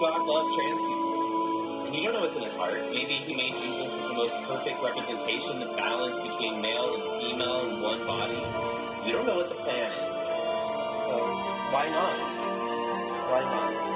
God loves trans people. And you don't know what's in his heart. Maybe he made Jesus as the most perfect representation, the balance between male and female in one body. You don't know what the plan is. So why not? Why not?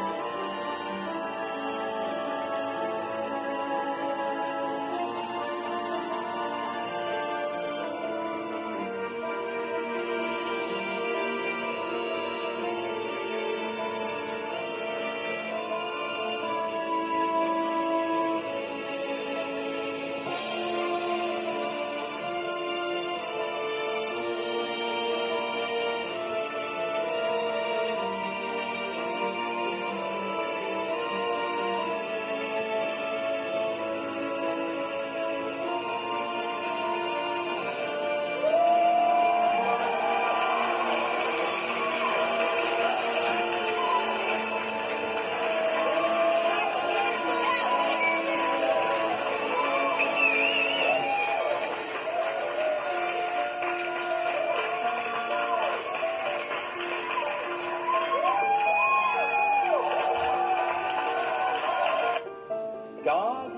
God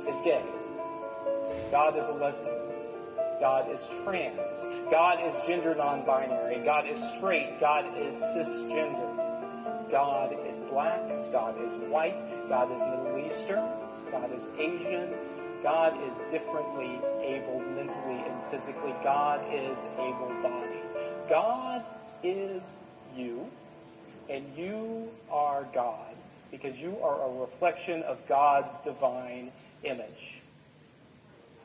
is gay. God is a lesbian. God is trans. God is gender non-binary. God is straight. God is cisgender. God is black. God is white. God is Middle Eastern. God is Asian. God is differently able mentally and physically. God is able-bodied. God is you, and you are God, because you are a reflection of God's divine image.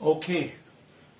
Okay,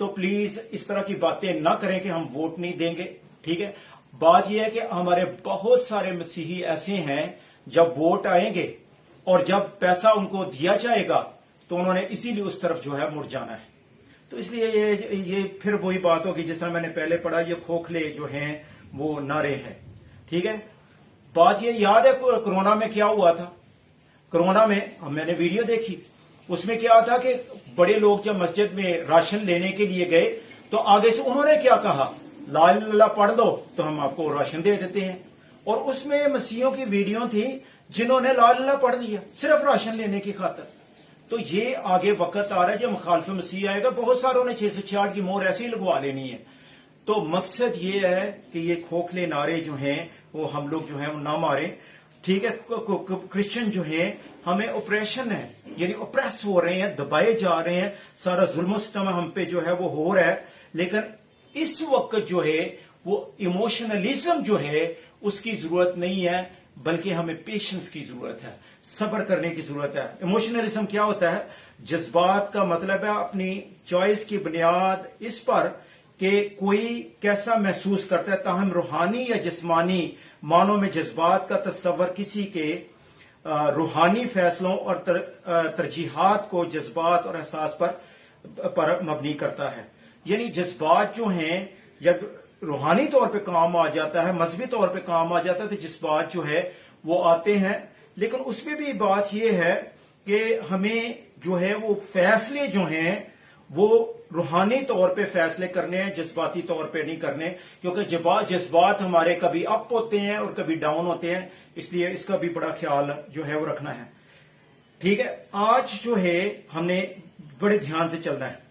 تو please اس طرح کی باتیں نہ کریں کہ ہم vote نہیں دیں گے. ٹھیک ہے. بات یہ ہے کہ ہمارے بہت سارے مسیحی ایسے ہیں جب ووٹ آئیں گے اور جب پیسہ ان کو دیا جائے گا تو انہوں نے اسی لیے اس طرف جو ہے مڑ جانا ہے. تو اس لیے یہ پھر وہی بات ہوگی جس طرح میں نے پہلے پڑھا, یہ کھوکھلے جو ہیں وہ نعرے ہیں. ٹھیک ہے. بات یہ یاد ہے کرونا میں کیا ہوا تھا. کرونا میں میں نے ویڈیو دیکھی, اس میں کیا تھا کہ بڑے لوگ جب مسجد میں راشن لینے کے لیے گئے تو آگے سے انہوں نے کیا کہا, لا الہ الا اللہ پڑھ دو تو ہم آپ کو راشن دے دیتے ہیں. اور اس میں مسیحیوں کی ویڈیو تھی جنہوں نے لا الہ الا اللہ پڑھ دیا صرف راشن لینے کی خاطر. تو یہ آگے وقت آ رہا ہے جب مخالف مسیح آئے گا, بہت ساروں نے 666 کی مہر ایسے ہی لگوا لینی ہے. تو مقصد یہ ہے کہ یہ کھوکھلے نعرے جو ہیں وہ ہم لوگ جو ہیں وہ نہ ماریں. ٹھیک ہے. کرسچن جو ہیں ہمیں اپریشن ہے, یعنی اپریس ہو رہے ہیں, دبائے جا رہے ہیں, سارا ظلم و ستم ہم پہ جو ہے وہ ہو رہا ہے. لیکن اس وقت جو ہے وہ ایموشنلزم جو ہے اس کی ضرورت نہیں ہے, بلکہ ہمیں پیشنس کی ضرورت ہے, صبر کرنے کی ضرورت ہے. ایموشنلزم کیا ہوتا ہے؟ جذبات کا مطلب ہے اپنی چوائس کی بنیاد اس پر کہ کوئی کیسا محسوس کرتا ہے, تاہم روحانی یا جسمانی معنوں میں جذبات کا تصور کسی کے روحانی فیصلوں اور ترجیحات کو جذبات اور احساس پر مبنی کرتا ہے. یعنی جذبات جو ہیں جب روحانی طور پہ کام آ جاتا ہے, مذہبی طور پہ کام آ جاتا ہے, تو جذبات جو ہے وہ آتے ہیں. لیکن اس میں بھی بات یہ ہے کہ ہمیں جو ہے وہ فیصلے جو ہیں وہ روحانی طور پہ فیصلے کرنے ہیں, جذباتی طور پہ نہیں کرنے, کیونکہ جذبات ہمارے کبھی اپ ہوتے ہیں اور کبھی ڈاؤن ہوتے ہیں. اس لیے اس کا بھی بڑا خیال جو ہے وہ رکھنا ہے. ٹھیک ہے. آج جو ہے ہم نے بڑے دھیان سے چلنا ہے.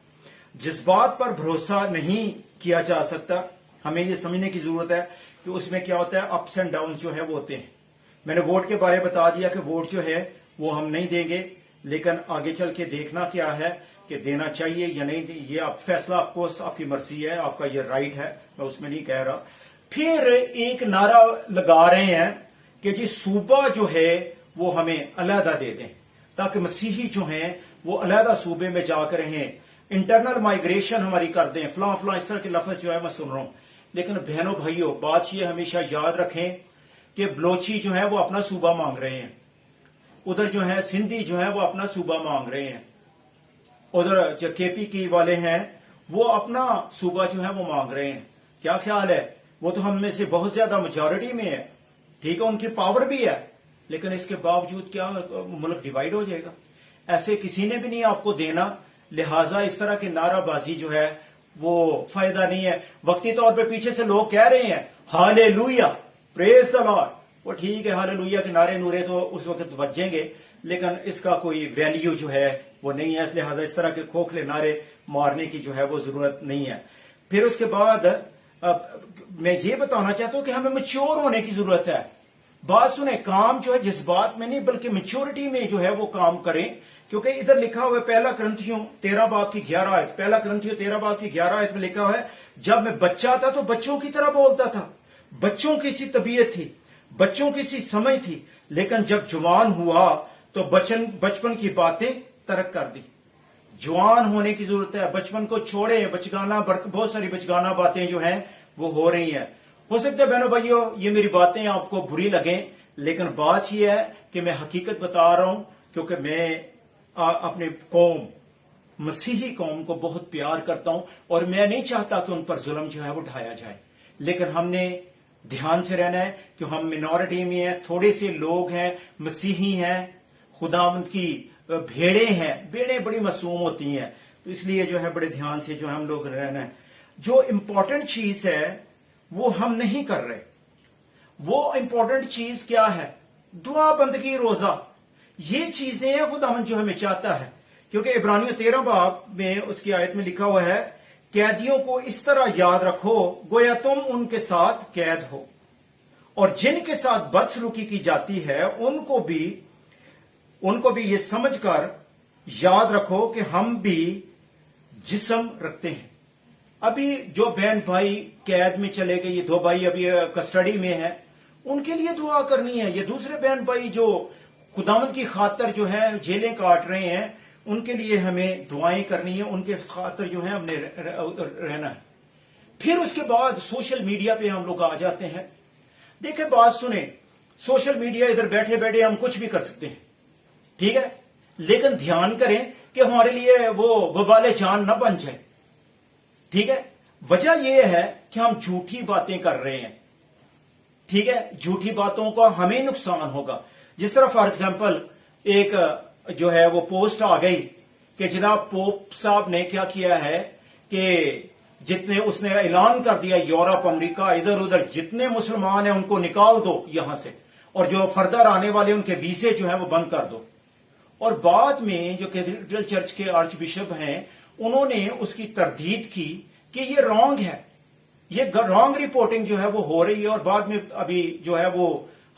جذبات پر بھروسہ نہیں کیا جا سکتا. ہمیں یہ سمجھنے کی ضرورت ہے کہ اس میں کیا ہوتا ہے, اپس اینڈ ڈاؤن جو ہے وہ ہوتے ہیں. میں نے ووٹ کے بارے بتا دیا کہ ووٹ جو ہے وہ ہم نہیں دیں گے, لیکن آگے چل کے دیکھنا کیا ہے کہ دینا چاہیے یا نہیں, یہ آپ فیصلہ آپ کو, آپ کی مرضی ہے, آپ کا یہ رائٹ ہے, میں اس میں نہیں کہہ رہا. پھر ایک نعرہ لگا رہے ہیں کہ جی صوبہ جو ہے وہ ہمیں علیحدہ دے دیں تاکہ مسیحی جو ہیں وہ علیحدہ صوبے میں جا کر رہیں, انٹرنل مائگریشن ہماری کر دیں, فلاں فلاں اس طرح کے لفظ جو ہے میں سن رہا ہوں. لیکن بہنوں بھائیوں, بات یہ ہمیشہ یاد رکھیں کہ بلوچی جو ہے وہ اپنا صوبہ مانگ رہے ہیں, ادھر جو ہے سندھی جو ہے وہ اپنا صوبہ مانگ رہے ہیں, ادھر جو کے پی کی والے ہیں وہ اپنا صوبہ جو ہے وہ مانگ رہے ہیں. کیا خیال ہے؟ وہ تو ہم میں سے بہت زیادہ میجورٹی میں ہے. ٹھیک ہے, ان کی پاور بھی ہے, لیکن اس کے باوجود کیا ملک ڈیوائیڈ ہو جائے گا؟ ایسے کسی نے بھی نہیں آپ کو دینا. لہٰذا اس طرح کی نعرہ بازی جو ہے وہ فائدہ نہیں ہے. وقتی طور پہ پیچھے سے لوگ کہہ رہے ہیں ہالےلویا, پریز دی لارڈ, وہ ٹھیک ہے, ہالےلویا کے نعرے نورے تو اس وقت بجیں گے, لیکن اس کا کوئی ویلیو جو ہے وہ نہیں ہے. لہٰذا اس طرح کے کھوکھلے نعرے مارنے کی جو ہے وہ ضرورت نہیں ہے. پھر اس کے بعد میں یہ بتانا چاہتا ہوں کہ ہمیں میچور ہونے کی ضرورت ہے. بات سنیں, کام جو ہے جذبات میں نہیں بلکہ میچورٹی میں جو ہے وہ کام کریں, کیونکہ ادھر لکھا ہوا ہے پہلا کرنتھیوں 13 باب کی 11 آیت, پہلا کرنتھیوں 13 باب کی 11 آیت میں لکھا ہوا ہے, جب میں بچہ تھا تو بچوں کی طرح بولتا تھا, بچوں کی سی طبیعت تھی, بچوں کی سی سمجھ تھی, لیکن جب جوان ہوا تو بچپن کی باتیں ترک کر دی. جوان ہونے کی ضرورت ہے, بچپن کو چھوڑیں. بچگانہ بہت ساری بچگانہ باتیں جو ہیں وہ ہو رہی ہیں. ہو سکتا ہے بہنوں بھائیوں یہ میری باتیں آپ کو بری لگیں, لیکن بات یہ ہے کہ میں حقیقت بتا رہا ہوں, کیونکہ میں اپنے قوم, مسیحی قوم کو بہت پیار کرتا ہوں اور میں نہیں چاہتا کہ ان پر ظلم جو ہے وہ ڈھایا جائے. لیکن ہم نے دھیان سے رہنا ہے کہ ہم منورٹی میں ہیں, تھوڑے سے لوگ ہیں, مسیحی ہیں, خداوند کی بھیڑیں ہیں. بھیڑیں بڑی معصوم ہوتی ہیں, تو اس لیے جو ہے بڑے دھیان سے جو ہم لوگ رہنا ہے. جو امپورٹنٹ چیز ہے وہ ہم نہیں کر رہے. وہ امپورٹنٹ چیز کیا ہے؟ دعا, بندگی, روزہ. یہ چیزیں ہیں خداوند جو ہمیں چاہتا ہے, کیونکہ عبرانیوں 13 باب میں اس کی آیت میں لکھا ہوا ہے, قیدیوں کو اس طرح یاد رکھو گویا تم ان کے ساتھ قید ہو, اور جن کے ساتھ بدسلوکی کی جاتی ہے ان کو بھی یہ سمجھ کر یاد رکھو کہ ہم بھی جسم رکھتے ہیں. ابھی جو بہن بھائی قید میں چلے گئے, یہ 2 بھائی ابھی کسٹڈی میں ہیں, ان کے لیے دعا کرنی ہے. یہ دوسرے بہن بھائی جو خداوند کی خاطر جو ہے جیلیں کاٹ رہے ہیں, ان کے لیے ہمیں دعائیں کرنی ہے, ان کے خاطر جو ہے ہم نے رہنا ہے. پھر اس کے بعد سوشل میڈیا پہ ہم لوگ آ جاتے ہیں. دیکھیں بات سنیں, سوشل میڈیا ادھر بیٹھے بیٹھے ہم کچھ بھی کر سکتے ہیں, ٹھیک ہے, لیکن دھیان کریں کہ ہمارے لیے وہ وبال جان نہ بن جائے, ٹھیک ہے. وجہ یہ ہے کہ ہم جھوٹی باتیں کر رہے ہیں, ٹھیک ہے, جھوٹی باتوں کا ہمیں نقصان ہوگا. جس طرح فار ایگزامپل ایک جو ہے وہ پوسٹ آ گئی کہ جناب پوپ صاحب نے کیا کیا ہے کہ جتنے اس نے اعلان کر دیا یورپ امریکہ ادھر ادھر جتنے مسلمان ہیں ان کو نکال دو یہاں سے, اور جو فردر آنے والے ان کے ویزے جو ہیں وہ بند کر دو. اور بعد میں جو کیتھیڈرل چرچ کے آرچ بشپ ہیں انہوں نے اس کی تردید کی کہ یہ رانگ ہے, یہ رانگ رپورٹنگ جو ہے وہ ہو رہی ہے, اور بعد میں ابھی جو ہے وہ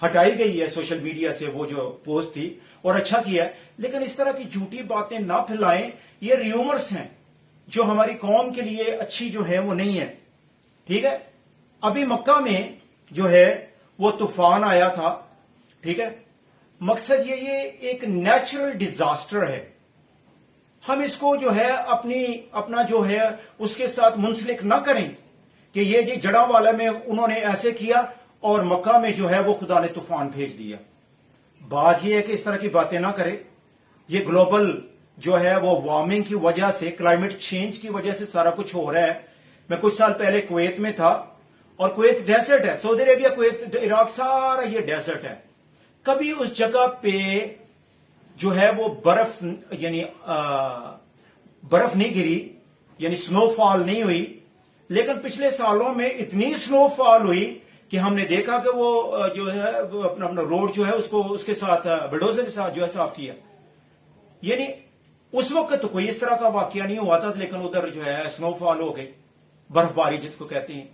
ہٹائی گئی ہے سوشل میڈیا سے وہ جو پوسٹ تھی, اور اچھا کیا ہے. لیکن اس طرح کی جھوٹی باتیں نہ پھیلائیں, یہ ریومرز ہیں جو ہماری قوم کے لیے اچھی جو ہے وہ نہیں ہے, ٹھیک ہے. ابھی مکہ میں جو ہے وہ طوفان آیا تھا, ٹھیک ہے. مقصد یہ ایک نیچرل ڈیزاسٹر ہے, ہم اس کو جو ہے اپنا جو ہے اس کے ساتھ منسلک نہ کریں کہ یہ جی جڑا والا میں انہوں نے ایسے کیا اور مکہ میں جو ہے وہ خدا نے طوفان بھیج دیا. بات یہ ہے کہ اس طرح کی باتیں نہ کریں. یہ گلوبل جو ہے وہ وارمنگ کی وجہ سے, کلائمیٹ چینج کی وجہ سے سارا کچھ ہو رہا ہے. میں کچھ سال پہلے کویت میں تھا, اور کویت ڈیزرٹ ہے, سعودی عربیہ کویت عراق سارا یہ ڈیزرٹ ہے. کبھی اس جگہ پہ جو ہے وہ برف یعنی برف نہیں گری, یعنی سنو فال نہیں ہوئی. لیکن پچھلے سالوں میں اتنی سنو فال ہوئی کہ ہم نے دیکھا کہ وہ جو ہے اپنا روڈ جو ہے اس کے ساتھ بلڈوزر کے ساتھ جو ہے صاف کیا. یعنی اس وقت تو کوئی اس طرح کا واقعہ نہیں ہوا تھا, لیکن ادھر جو ہے سنو فال ہو گئی, برف باری جس کو کہتے ہیں.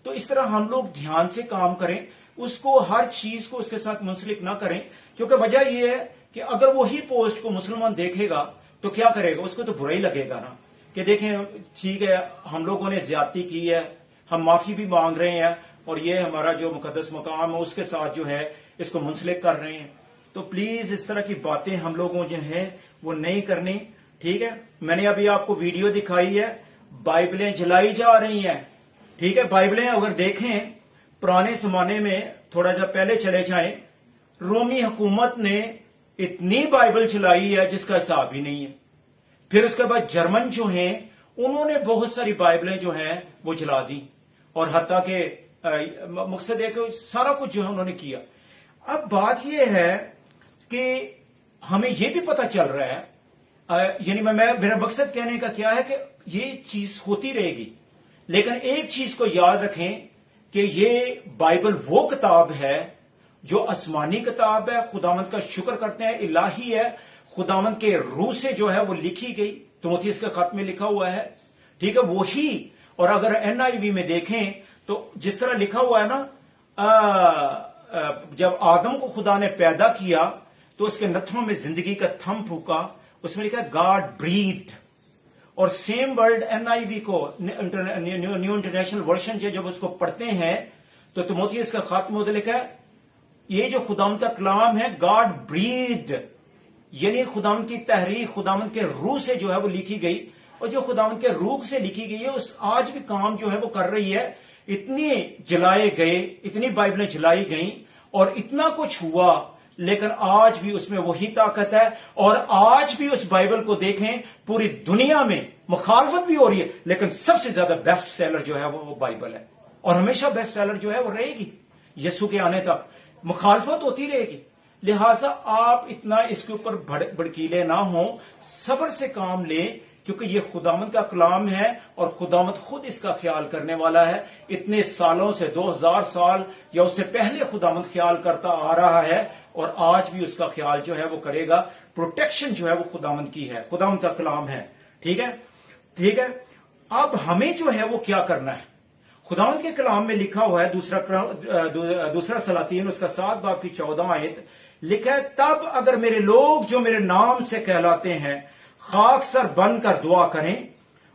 تو اس طرح ہم لوگ دھیان سے کام کریں, اس کو ہر چیز کو اس کے ساتھ منسلک نہ کریں, کیونکہ وجہ یہ ہے کہ اگر وہی پوسٹ کو مسلمان دیکھے گا تو کیا کرے گا, اس کو تو برا ہی لگے گا نا کہ دیکھیں ٹھیک ہے ہم لوگوں نے زیادتی کی ہے, ہم معافی بھی مانگ رہے ہیں, اور یہ ہمارا جو مقدس مقام ہے اس کے ساتھ جو ہے اس کو منسلک کر رہے ہیں. تو پلیز اس طرح کی باتیں ہم لوگوں جو ہیں وہ نہیں کرنی, ٹھیک ہے. میں نے ابھی آپ کو ویڈیو دکھائی ہے, بائبلیں جلائی جا رہی ہیں, ٹھیک ہے. بائبلیں اگر دیکھیں پرانے زمانے میں, تھوڑا جا پہلے چلے جائیں, رومی حکومت نے اتنی بائبل چلائی ہے جس کا حساب ہی نہیں ہے. پھر اس کے بعد جرمن جو ہیں انہوں نے بہت ساری بائبلیں جو ہیں وہ جلا دی, اور حتیٰ کہ مقصد ہے کہ سارا کچھ جو ہے انہوں نے کیا. اب بات یہ ہے کہ ہمیں یہ بھی پتہ چل رہا ہے, یعنی میرا مقصد کہنے کا کیا ہے کہ یہ چیز ہوتی رہے گی, لیکن ایک چیز کو یاد رکھیں کہ یہ بائبل وہ کتاب ہے جو آسمانی کتاب ہے, خداوند کا شکر کرتے ہیں, الہی ہے, خداوند کے روح سے جو ہے وہ لکھی گئی, تیموتھیوس کے خط میں لکھا ہوا ہے, ٹھیک ہے, وہی. اور اگر NIV میں دیکھیں تو جس طرح لکھا ہوا ہے نا, جب آدم کو خدا نے پیدا کیا تو اس کے نتھنوں میں زندگی کا تھم پھونکا, اس میں لکھا ہے گاڈ بریتhed. اور سیم ورڈ NIV کو نیو انٹرنیشنل ورژن جب اس کو پڑھتے ہیں تو تیموتھیوس کا خط میں لکھا ہے یہ جو خداوند کا کلام ہے گاڈ بریتhed, یعنی خداوند کی تحریر خداوند کے روح سے جو ہے وہ لکھی گئی, اور جو خداوند کے روح سے لکھی گئی ہے اس آج بھی کام جو ہے وہ کر رہی ہے. اتنی جلائے گئے, اتنی بائبلیں جلائی گئیں اور اتنا کچھ ہوا, لیکن آج بھی اس میں وہی طاقت ہے. اور آج بھی اس بائبل کو دیکھیں پوری دنیا میں مخالفت بھی ہو رہی ہے, لیکن سب سے زیادہ بیسٹ سیلر جو ہے وہ بائبل ہے, اور ہمیشہ بیسٹ سیلر جو ہے وہ رہے گی یسوع کے آنے تک. مخالفت ہوتی رہے گی, لہٰذا آپ اتنا اس کے اوپر بھڑکیلے نہ ہوں, صبر سے کام لیں, کیونکہ یہ خداوند کا کلام ہے اور خداوند خود اس کا خیال کرنے والا ہے. اتنے سالوں سے 2000 سال یا اس سے پہلے خداوند خیال کرتا آ رہا ہے, اور آج بھی اس کا خیال جو ہے وہ کرے گا. پروٹیکشن جو ہے وہ خداوند کی ہے, خداوند کا کلام ہے, ٹھیک ہے, ٹھیک ہے. اب ہمیں جو ہے وہ کیا کرنا ہے, خداوند کے کلام میں لکھا ہوا ہے دوسرا سلاطین اس کا 7 باب کی 14 آیت لکھا ہے, تب اگر میرے لوگ جو میرے نام سے کہلاتے ہیں خاک سر بن کر دعا کریں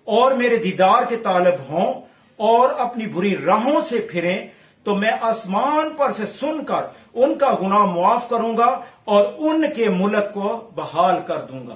اور میرے دیدار کے طالب ہوں اور اپنی بری راہوں سے پھریں, تو میں آسمان پر سے سن کر ان کا گناہ معاف کروں گا اور ان کے ملک کو بحال کر دوں گا.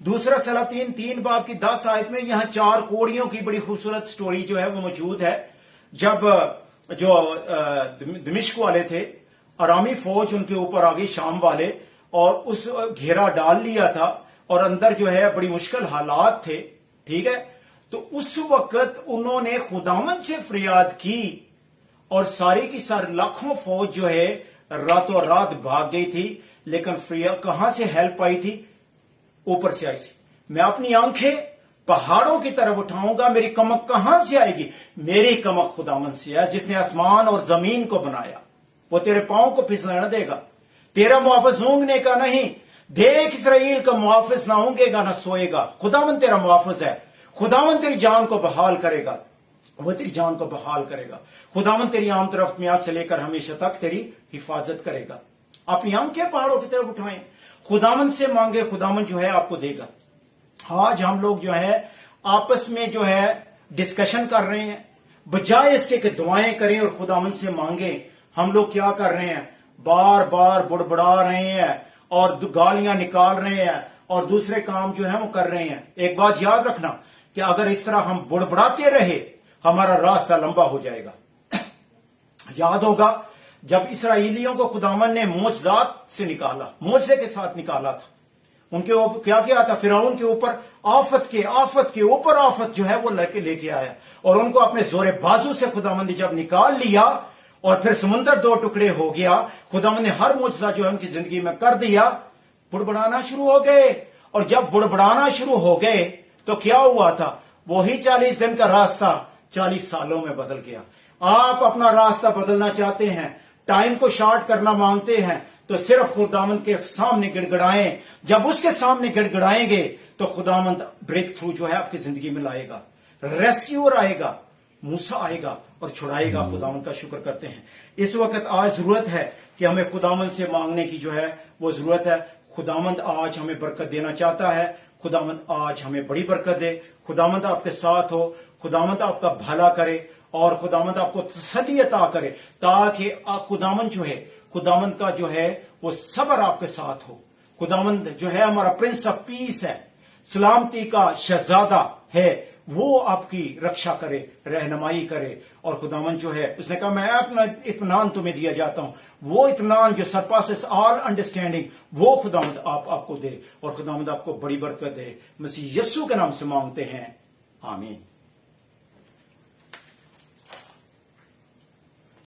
دوسرا سلاطین 3 باب کی 10 آیت میں یہاں 4 کوڑیوں کی بڑی خوبصورت سٹوری جو ہے وہ موجود ہے. جب جو دمشق والے تھے، ارامی فوج ان کے اوپر آگئی، شام والے، اور اس گھیرا ڈال لیا تھا اور اندر جو ہے بڑی مشکل حالات تھے، ٹھیک ہے. تو اس وقت انہوں نے خداوند سے فریاد کی اور ساری کی ساری لاکھوں فوج جو ہے راتوں رات بھاگ گئی تھی. لیکن کہاں سے ہیلپ آئی تھی؟ اوپر سے آئی سی. میں اپنی آنکھیں پہاڑوں کی طرف اٹھاؤں گا، میری کمک کہاں سے آئے گی؟ میری کمک خداوند سے ہے جس نے آسمان اور زمین کو بنایا. وہ تیرے پاؤں کو پھسلنے نہ دے گا. تیرا محافظ اونگنے کا نہیں. دیکھ اسرائیل کا محافظ نہ اونگے گا نہ سوئے گا. خداوند تیرا محافظ ہے. خداوند تیری جان کو بحال کرے گا. وہ تیری جان کو بحال کرے گا. خداوند تیری آمد رفت میعاد سے لے کر ہمیشہ تک تیری حفاظت کرے گا. اپنی آنکھیں پہاڑوں کی طرف اٹھائیں، خداوند سے مانگے، خداوند جو ہے آپ کو دے گا. آج ہم لوگ جو ہے آپس میں جو ہے ڈسکشن کر رہے ہیں، بجائے اس کے کہ دعائیں کریں اور خداوند سے مانگیں. ہم لوگ کیا کر رہے ہیں؟ بار بار بڑبڑا رہے ہیں اور گالیاں نکال رہے ہیں اور دوسرے کام جو ہے وہ کر رہے ہیں. ایک بات یاد رکھنا کہ اگر اس طرح ہم بڑبڑاتے رہے ہمارا راستہ لمبا ہو جائے گا. یاد ہوگا جب اسرائیلیوں کو خداوند نے معجزات سے نکالا، معجزے کے ساتھ نکالا تھا، ان کے اوپر کیا کیا تھا؟ فرعون کے اوپر آفت کے اوپر آفت جو ہے وہ لے کے آیا، اور ان کو اپنے زور بازو سے خداوند نے جب نکال لیا اور پھر سمندر 2 ٹکڑے ہو گیا، خداوند نے ہر معجزہ جو ہے ان کی زندگی میں کر دیا. بڑبڑانا شروع ہو گئے، اور جب بڑبڑانا شروع ہو گئے تو کیا ہوا تھا؟ وہی 40 دن کا راستہ 40 سالوں میں بدل گیا. آپ اپنا راستہ بدلنا چاہتے ہیں، ٹائم کو شارٹ کرنا مانگتے ہیں، تو صرف خداوند کے سامنے گڑ گڑائیں. جب اس کے سامنے گڑ گڑائیں گے تو خداوند بریک تھرو جو ہے آپ کی زندگی میں لائے گا. ریسکیور آئے گا، موسیٰ آئے گا اور چھڑائے گا. خداوند کا شکر کرتے ہیں. اس وقت آج ضرورت ہے کہ ہمیں خداوند سے مانگنے کی جو ہے وہ ضرورت ہے. خداوند آج ہمیں برکت دینا چاہتا ہے. خداوند آج ہمیں بڑی برکت دے. خداوند آپ کے ساتھ ہو. خداوند آپ کا بھلا کرے اور خداوند آپ کو تسلی عطا کرے، تاکہ خداوند جو ہے، خداوند کا جو ہے وہ صبر آپ کے ساتھ ہو. خداوند جو ہے ہمارا پرنس آف پیس ہے، سلامتی کا شہزادہ ہے. وہ آپ کی رکشا کرے، رہنمائی کرے. اور خداوند جو ہے اس نے کہا میں اپنا اطمینان تمہیں دیا جاتا ہوں. وہ اطمینان جو سرپاسس آل انڈرسٹینڈنگ وہ خداوند آپ کو دے، اور خداوند آپ کو بڑی برکت دے. مسیح یسوع کے نام سے مانگتے ہیں، آمین.